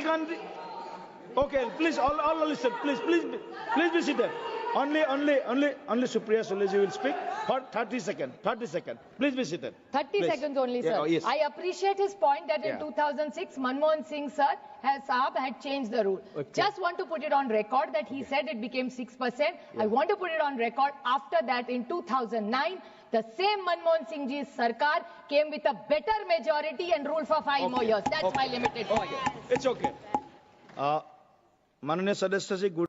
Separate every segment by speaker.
Speaker 1: can't. Okay, please, all listen. Please be seated. Only Supriya Sule will speak for 30 seconds. 30 seconds. Please be seated.
Speaker 2: 30 seconds only, sir.
Speaker 1: Yeah, yes.
Speaker 2: I appreciate his point that in 2006, Manmohan Singh sir had changed the rule.
Speaker 1: Okay.
Speaker 2: Just want to put it on record that he said it became 6%. Yeah. I want to put it on record after that in 2009, the same Manmohan Singh ji's Sarkar came with a better majority and ruled for 5 more years. That's my limited point.
Speaker 1: It's okay. Mananiya Sadasya, good.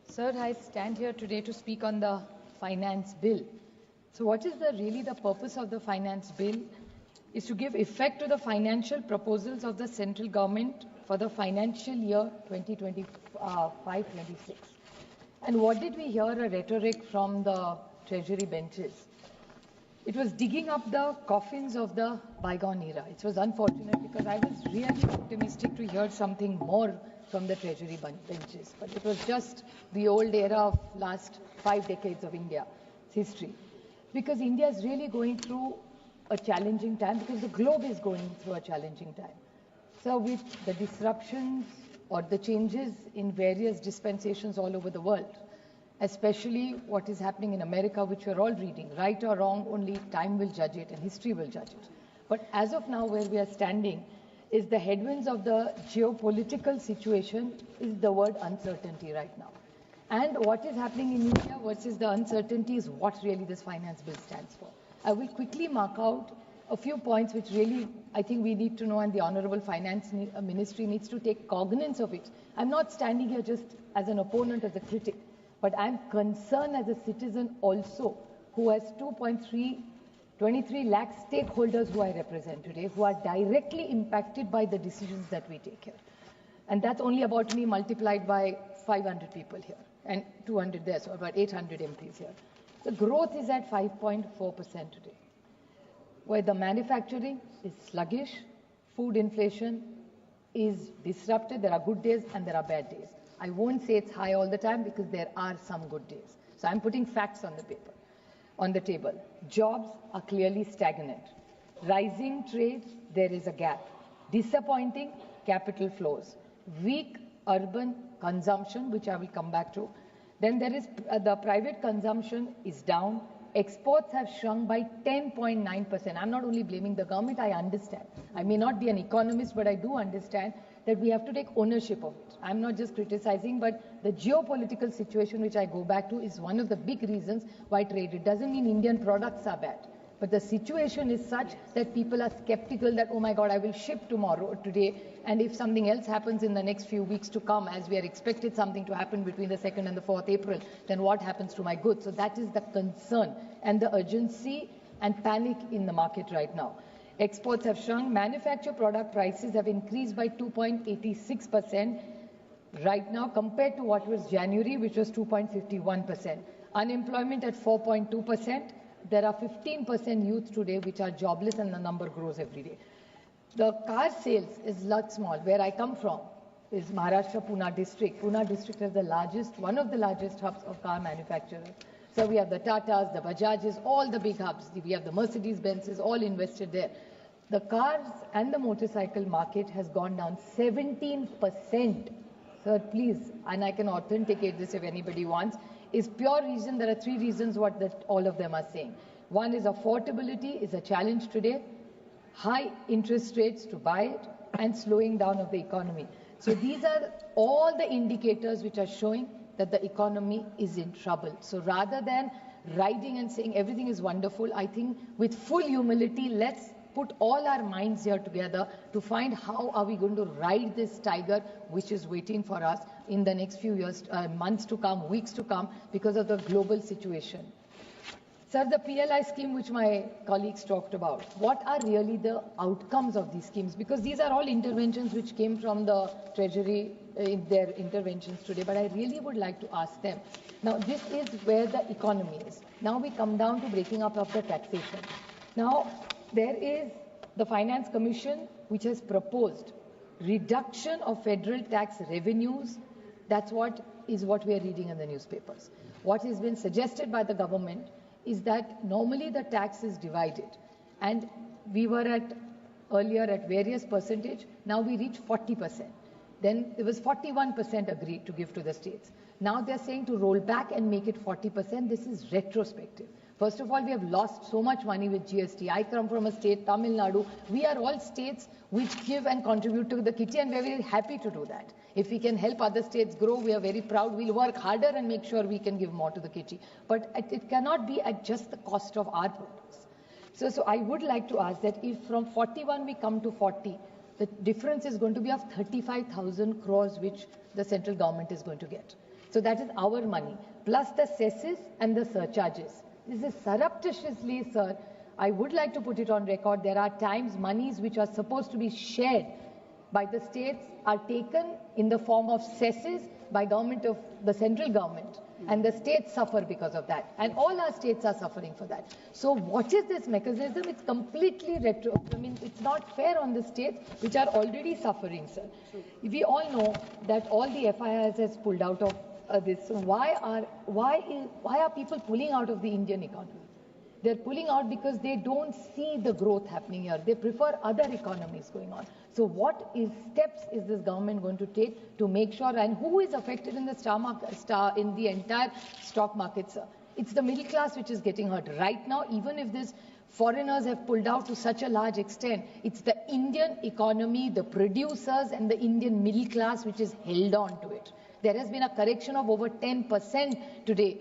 Speaker 2: Sir, I stand here today to speak on the finance bill. So what is really the purpose of the finance bill? Is to give effect to the financial proposals of the central government for the financial year 2025-26. And what did we hear a rhetoric from the treasury benches? It was digging up the coffins of the bygone era. It was unfortunate because I was really optimistic to hear something more from the treasury benches. But it was just the old era of last 5 decades of India's history. Because India is really going through a challenging time, because the globe is going through a challenging time. So with the disruptions or the changes in various dispensations all over the world, especially what is happening in America, which we're all reading, right or wrong, only time will judge it and history will judge it. But as of now, where we are standing, is the headwinds of the geopolitical situation is the word uncertainty right now. And what is happening in India versus the uncertainty is what really this finance bill stands for. I will quickly mark out a few points which really I think we need to know, and the Honorable Finance Ministry needs to take cognizance of it. I'm not standing here just as an opponent, as a critic, but I'm concerned as a citizen also who has 23 lakh stakeholders who I represent today, who are directly impacted by the decisions that we take here. And that's only about me multiplied by 500 people here and 200 there, so about 800 MPs here. The growth is at 5.4% today, where the manufacturing is sluggish, food inflation is disrupted. There are good days and there are bad days. I won't say it's high all the time because there are some good days. So I'm putting facts on the table. Jobs are clearly stagnant. Rising trade, there is a gap. Disappointing capital flows. Weak urban consumption, which I will come back to. Then there is the private consumption is down. Exports have shrunk by 10.9%. I'm not only blaming the government, I understand. I may not be an economist, but I do understand that we have to take ownership of it. I'm not just criticizing, but the geopolitical situation, which I go back to, is one of the big reasons why trade. It doesn't mean Indian products are bad, but the situation is such that people are skeptical that, oh my God, I will ship today, and if something else happens in the next few weeks to come, as we are expected something to happen between the 2nd and the 4th April, then what happens to my goods? So that is the concern and the urgency and panic in the market right now. Exports have shrunk. Manufactured product prices have increased by 2.86% right now compared to what was January, which was 2.51%. Unemployment at 4.2%. There are 15% youth today which are jobless, and the number grows every day. The car sales is lot small. Where I come from is Maharashtra, Pune district. Pune district is one of the largest hubs of car manufacturers. So we have the Tatas, the Bajajes, all the big hubs. We have the Mercedes-Benzes, all invested there. The cars and the motorcycle market has gone down 17%. Sir, please, and I can authenticate this if anybody wants, is pure reason. There are 3 reasons all of them are saying. One is affordability is a challenge today, high interest rates to buy it, and slowing down of the economy. So these are all the indicators which are showing that the economy is in trouble. So rather than riding and saying everything is wonderful, I think with full humility, let's put all our minds here together to find how are we going to ride this tiger which is waiting for us in the next few years, months to come, weeks to come, because of the global situation. Sir, the PLI scheme which my colleagues talked about, what are really the outcomes of these schemes? Because these are all interventions which came from the Treasury in their interventions today, but I really would like to ask them. Now, this is where the economy is. Now we come down to breaking up of the taxation. Now, there is the Finance Commission which has proposed reduction of federal tax revenues. That's what we are reading in the newspapers. What has been suggested by the government is that normally the tax is divided, and we were earlier at various percentage, now we reach 40%. Then there was 41% agreed to give to the states. Now they're saying to roll back and make it 40%. This is retrospective. First of all, we have lost so much money with GST. I come from a state, Tamil Nadu. We are all states which give and contribute to the kitty, and we're very happy to do that. If we can help other states grow, we are very proud. We'll work harder and make sure we can give more to the kitty. But it cannot be at just the cost of our products. So I would like to ask that if from 41 we come to 40, the difference is going to be of 35,000 crores which the central government is going to get. So that is our money, plus the cesses and the surcharges. This is surreptitiously, sir. I would like to put it on record. There are times monies which are supposed to be shared by the states are taken in the form of cesses by government of the central government, and the states suffer because of that, and all our states are suffering for that. So what is this mechanism? It's completely retro. I mean, it's not fair on the states which are already suffering, sir. We all know that all the FIRs has pulled out of this. So why are people pulling out of the Indian economy? They're pulling out because they don't see the growth happening here. They prefer other economies going on. So what steps is this government going to take to make sure, and who is affected in the in the entire stock market, sir? It's the middle class which is getting hurt. Right now, even if these foreigners have pulled out to such a large extent, it's the Indian economy, the producers and the Indian middle class which is held on to it. There has been a correction of over 10% today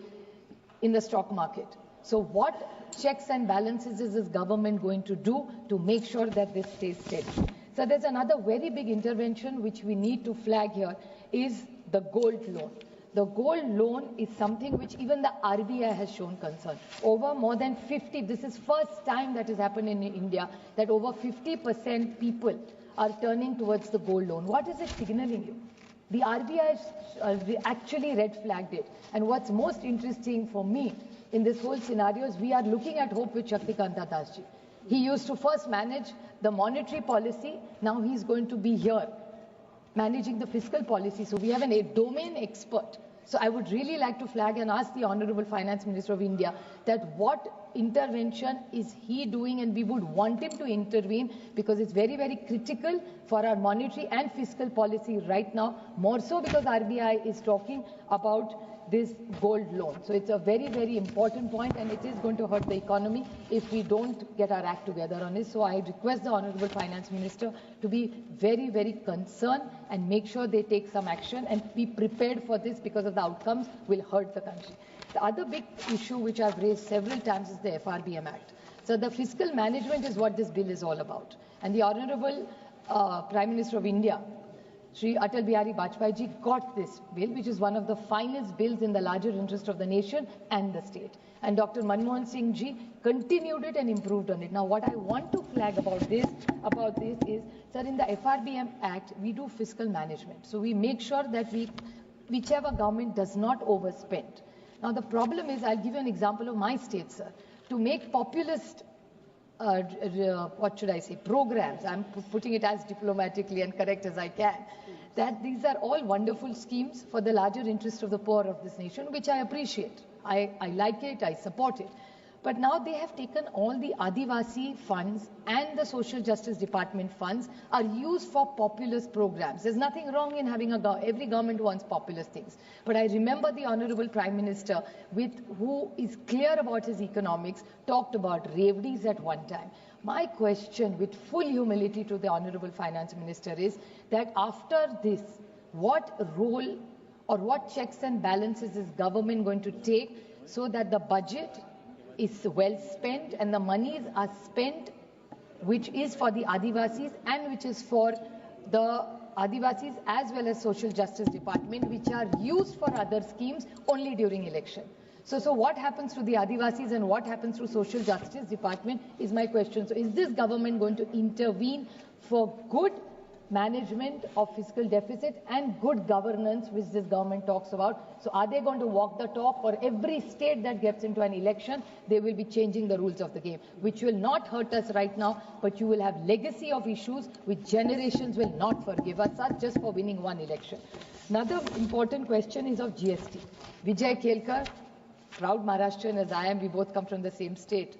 Speaker 2: in the stock market. So what checks and balances is this government going to do to make sure that this stays steady? So there's another very big intervention which we need to flag here is the gold loan. The gold loan is something which even the RBI has shown concern. Over more than 50, this is first time that has happened in India, that over 50% people are turning towards the gold loan. What is it signaling you? The RBI actually red flagged it. And what's most interesting for me in this whole scenario is we are looking at hope with Shaktikanta Dasji. He used to first manage the monetary policy. Now he's going to be here managing the fiscal policy. So we have a domain expert. So I would really like to flag and ask the Honorable Finance Minister of India that what intervention is he doing, and we would want him to intervene because it's very, very critical for our monetary and fiscal policy right now, more so because RBI is talking about this gold loan. So it's a very, very important point, and it is going to hurt the economy if we don't get our act together on this. So I request the Honorable Finance Minister to be very, very concerned and make sure they take some action and be prepared for this, because of the outcomes will hurt the country. The other big issue which I've raised several times is the FRBM Act. So the fiscal management is what this bill is all about. And the Honorable Prime Minister of India, Shri Atal Bihari Vajpayee ji, got this bill, which is one of the finest bills in the larger interest of the nation and the state. And Dr. Manmohan Singh ji continued it and improved on it. Now, what I want to flag about this is, sir, in the FRBM Act, we do fiscal management. So we make sure that whichever government does not overspend. Now, the problem is, I'll give you an example of my state, sir. To make populist programs, I'm putting it as diplomatically and correct as I can, that these are all wonderful schemes for the larger interest of the poor of this nation, which I appreciate. I like it, I support it. But now they have taken all the Adivasi funds and the Social Justice Department funds are used for populist programs. There's nothing wrong in having every government wants populist things. But I remember the Honorable Prime Minister, who is clear about his economics, talked about Revdis at one time. My question, with full humility to the Honorable Finance Minister, is that after this, what role or what checks and balances is government going to take so that the budget is well spent and the monies are spent which is for the Adivasis and which is for the Adivasis as well as Social Justice Department, which are used for other schemes only during election. So what happens to the Adivasis and what happens to Social Justice Department is my question. So is this government going to intervene for good management of fiscal deficit and good governance, which this government talks about? So are they going to walk the talk? For every state that gets into an election, they will be changing the rules of the game, which will not hurt us right now, but you will have legacy of issues which generations will not forgive us just for winning one election. Another important question is of GST. Vijay Kelkar, proud Maharashtrian as I am, we both come from the same state,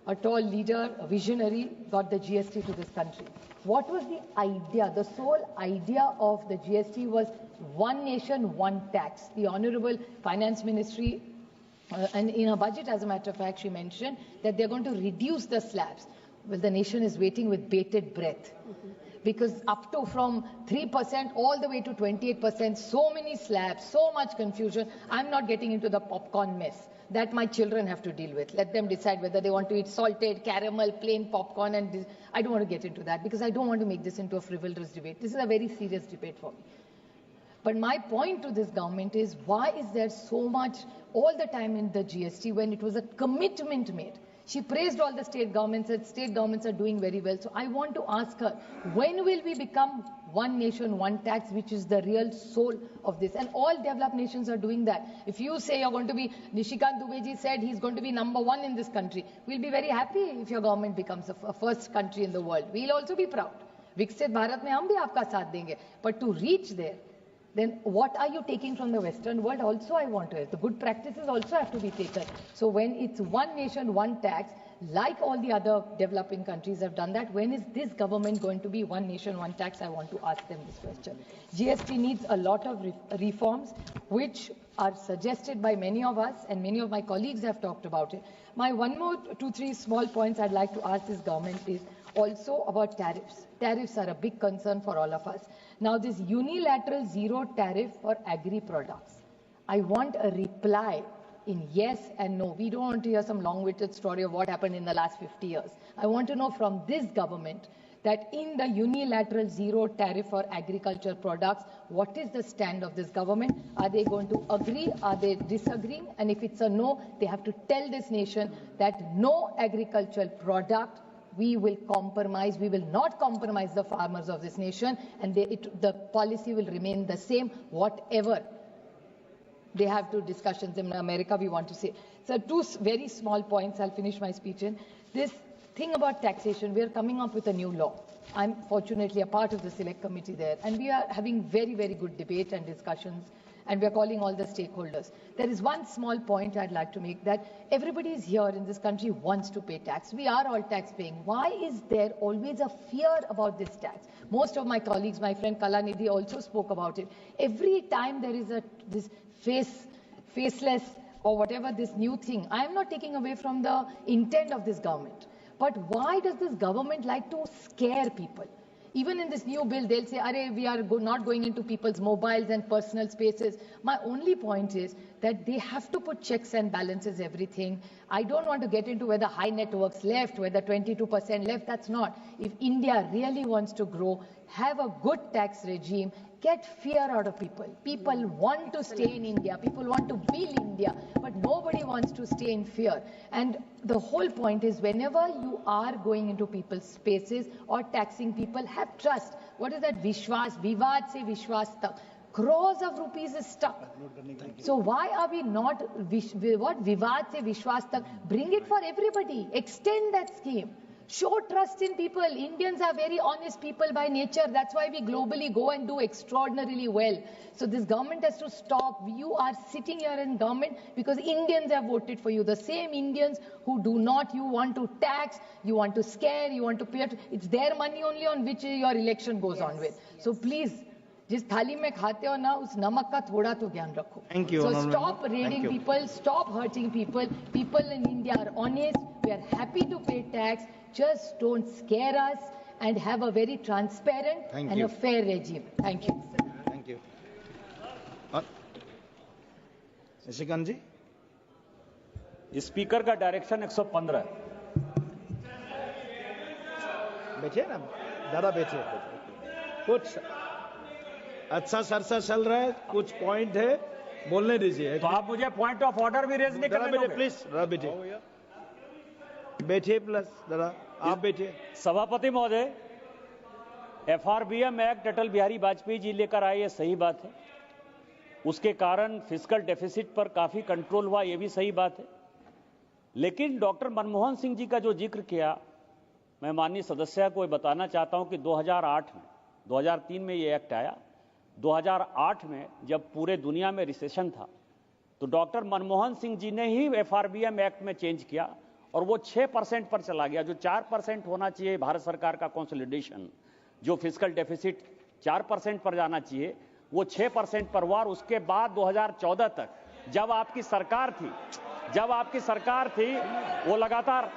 Speaker 2: a tall leader, a visionary, got the GST to this country. What was the idea? The sole idea of the GST was one nation, one tax. The Honorable Finance Ministry, and in her budget, as a matter of fact, she mentioned that they're going to reduce the slabs. Well, the nation is waiting with bated breath. Because up to from 3% all the way to 28%, so many slabs, so much confusion. I'm not getting into the popcorn mess that my children have to deal with. Let them decide whether they want to eat salted, caramel, plain popcorn, and I don't want to get into that because I don't want to make this into a frivolous debate. This is a very serious debate for me. But my point to this government is, why is there so much all the time in the GST when it was a commitment made? She praised all the state governments, said state governments are doing very well. So I want to ask her, when will we become one nation, one tax, which is the real soul of this? And all developed nations are doing that. If you say you're going to be, Nishikant Dubeji said he's going to be #1 in this country. We'll be very happy if your government becomes a first country in the world. We'll also be proud. Viksit Bharat mein hum bhi aapka saath denge. But to reach there, then what are you taking from the Western world? Also, I want to. The good practices also have to be taken. So when it's one nation, one tax, like all the other developing countries have done that, when is this government going to be one nation, one tax? I want to ask them this question. GST needs a lot of reforms, which are suggested by many of us, and many of my colleagues have talked about it. My one more 2-3 small points I'd like to ask this government is also about tariffs. Tariffs are a big concern for all of us. Now, this unilateral zero tariff for agri products, I want a reply in yes and no. We don't want to hear some long-winded story of what happened in the last 50 years. I want to know from this government that in the unilateral zero tariff for agriculture products, what is the stand of this government? Are they going to agree? Are they disagreeing? And if it's a no, they have to tell this nation that no agricultural product we will compromise. We will not compromise the farmers of this nation, and the policy will remain the same, whatever they have to discussions in America we want to say. So 2 very small points, I'll finish my speech in. This thing about taxation, we are coming up with a new law. I'm fortunately a part of the select committee there, and we are having very, very good debate and discussions, and we are calling all the stakeholders. There is one small point I'd like to make, that everybody is here in this country wants to pay tax. We are all tax paying. Why is there always a fear about this tax? Most of my colleagues, my friend Kalanidhi also spoke about it. Every time there is this faceless or whatever this new thing, I am not taking away from the intent of this government. But why does this government like to scare people? Even in this new bill, they'll say, "Arey, we are not going into people's mobiles and personal spaces." My only point is that they have to put checks and balances, everything. I don't want to get into whether high networks left, whether 22% left. That's not. If India really wants to grow, have a good tax regime, get fear out of people. People want to stay in India. People want to build India, but nobody wants to stay in fear. And the whole point is, whenever you are going into people's spaces or taxing people, have trust. What is that? Vishwas, Vivad se Vishwas tak. Crores of rupees is stuck. So why are we not, Vivad se Vishwas tak? Bring it for everybody. Extend that scheme. Show trust in people. Indians are very honest people by nature. That's why we globally go and do extraordinarily well. So this government has to stop. You are sitting here in government because Indians have voted for you. The same Indians who do not, you want to tax, you want to scare, you want to pay. It's their money only on which your election goes on with. So please, जिस थाली में खाते हो ना, उस नमक का थोड़ा तो ज्ञान रखो.
Speaker 1: Thank you.
Speaker 2: So stop raiding people, stop hurting people. People in India are honest. We are happy to pay tax. Just don't scare us and have a very transparent and a fair regime. Thank you.
Speaker 1: Thank you. Nishikant ji?
Speaker 3: Speaker का direction 115 है.
Speaker 1: बैठिए ना, दादा बैठिए. कुछ अच्छा सरसा चल रहा है, कुछ पॉइंट है, बोलने दीजिए.
Speaker 3: तो आप मुझे पॉइंट ऑफ ऑर्डर भी रेज नहीं करने दोगे?
Speaker 1: प्लीज बैठिए. बैठिए प्लस दादा, आप बैठिए.
Speaker 3: सभापति महोदय, FRBM एक्ट अटल बिहारी वाजपेयी जी लेकर आए, ये सही बात है. उसके कारण फिस्कल डेफिसिट पर काफी कंट्रोल हुआ, ये भी सही बात है. लेकिन डॉक्टर मनमोहन सिंह जी का जो जिक्र किया, मैं माननीय सदस्य को बताना चाहता हूं कि 2008 में, 2003 में ये एक्ट आया. 2008 में जब पूरे दुनिया में रिसेशन था, तो डॉक्टर मनमोहन सिंह जी ने ही FRBM एक्ट में चेंज किया और वो 6% पर चला गया. जो 4% होना चाहिए भारत सरकार का कंसोलिडेशन, जो फिस्कल डेफिसिट 4% पर जाना चाहिए वो 6% पर हुआ, और उसके बाद 2014 तक जब आपकी सरकार थी वो लगातार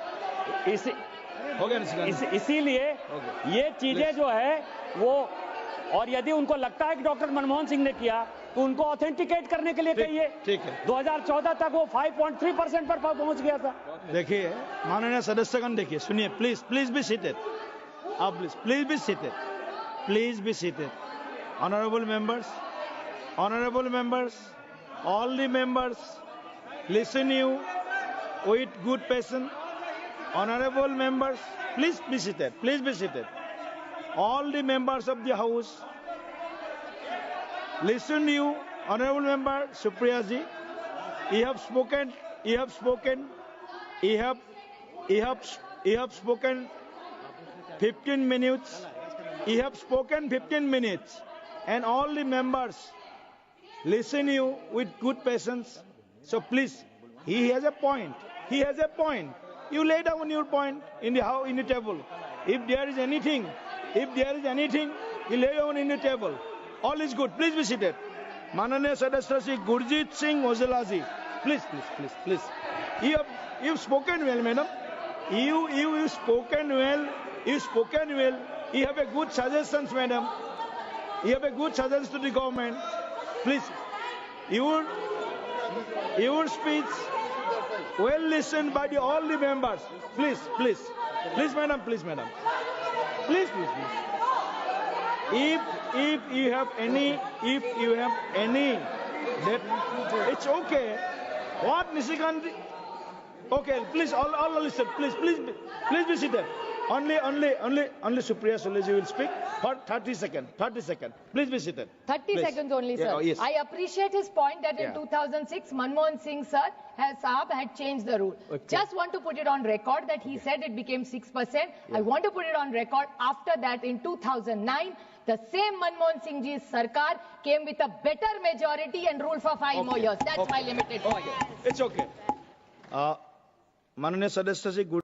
Speaker 3: इसीलिए ये चीजें जो है वो, और यदि उनको लगता है कि डॉक्टर मनमोहन सिंह ने किया तो उनको ऑथेंटिकेट करने के लिए कहिए।
Speaker 1: ठीक है,
Speaker 3: 2014 तक वो 5.3% पर पहुंच गया था।
Speaker 1: देखिए माननीय सदस्यगण, देखिए सुनिए, प्लीज बी सीटेड, आप please be seated. Honourable members, all the members listen you with good patience. Honorable members, please be seated. All the members of the house listen you. Honorable member Supriya ji, you have spoken 15 minutes. You have spoken 15 minutes, and all the members listen you with good patience. So please, he has a point. You lay down your point in the table. If there is anything, you lay down in the table. All is good. Please be seated. Mananiya Sadasya Shri Gurjit Singh Ojala ji, please. You've spoken well, madam. You spoken well. You have a good suggestions, madam. You have a good suggestions to the government. Please, your speech well listened by all the members. Please, madam. Please. If you have any, that it's okay. What Nishikant? Okay, please, all listen. Please be seated. Only Supriya Sule ji will speak for 30 seconds. Please be seated.
Speaker 2: 30 seconds only, sir.
Speaker 1: Yeah, yes.
Speaker 2: I appreciate his point that in 2006, Manmohan Singh sir had changed the rule.
Speaker 1: Okay.
Speaker 2: Just want to put it on record that he said it became 6%. Yeah. I want to put it on record after that in 2009, the same Manmohan Singh ji's sarkar came with a better majority and ruled for 5 more years. That's my limited point.
Speaker 1: It's okay. Mananiya Sadasya ji, good.